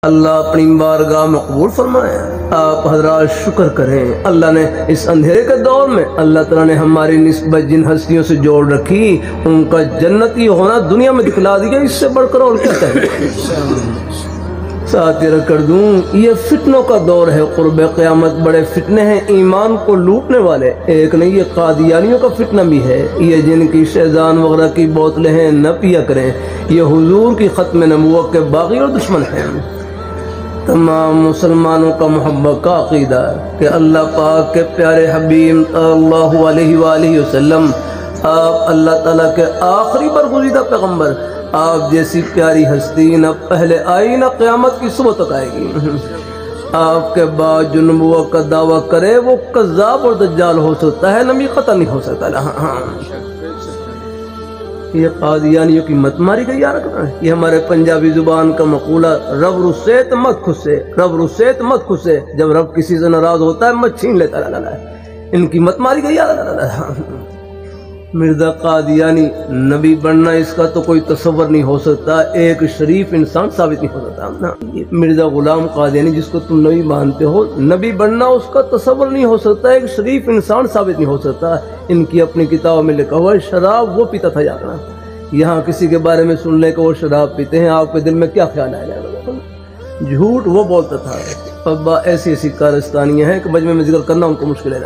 اللہ اپنی بارگاہ میں قبول فرمائے۔ آپ حضرات شکر کریں، اللہ نے اس اندھیرے کے دور میں اللہ تعالیٰ نے ہماری نسبت جن ہستیوں سے جوڑ رکھی، ان کا جنتی ہونا دنیا میں دکھلا دیا، اس سے بڑھ کر اور کیا چاہیے۔ ساتھ یہ کر دوں، یہ فتنوں کا دور ہے، قرب قیامت بڑے فتنے ہیں ایمان کو لوٹنے والے، ایک نہیں یہ قادیانیوں کا فتنہ بھی ہے، یہ جن کی شیزان وغیرہ کی بوتلیں ہیں نہ پیا کریں، یہ حضور کی ختم نبوت کے باغی اور دشمن ہیں۔ تمام مسلمانوں کا محبت کا عقیدہ ہے کہ اللہ پاک کے پیارے حبیب صلی اللہ علیہ وآلہ وسلم، آپ اللہ تعالیٰ کے آخری برگزیدہ پیغمبر، آپ جیسی پیاری ہستی نہ پہلے آئی نہ قیامت کی صبح تک آئے گی۔ آپ کے بعد جو نبوت کا دعویٰ کرے وہ کذاب اور دجال ہو سکتا ہے، نبی قطع نہیں ہو سکتا۔ یہ قادیانیوں کی مت ماری گئی یار، یہ ہمارے پنجابی زبان کا مقولہ، رب رسے تو مت خسے، رب رسے تو مت خسے، جب رب کسی سے ناراض ہوتا ہے مت چھین لیتا ہے۔ ان کی مت ماری گئی یار۔ مرزا قادیانی نبی بننا اس کا تو کوئی تصور نہیں ہو سکتا، ایک شریف انسان ثابت نہیں ہو سکتا۔ مرزا غلام قادیانی جس کو تم نبی مانتے ہو، نبی بننا اس کا تصور نہیں ہو سکتا، ایک شریف انسان ثابت نہیں ہو سکتا۔ ان کی اپنی کتابوں میں لکھا ہوا ہے شراب وہ پیتا تھا یاد رکھنا۔ یہاں کسی کے بارے میں سن لے کہ وہ شراب پیتے ہیں، آپ کے دل میں کیا خیال آئے گا؟ جھوٹ وہ بولتا تھا۔ ابا ایسی ایسی کارستانیاں ہیں کہ مجمع میں ذکر کرنا ان کو مشکل ہے۔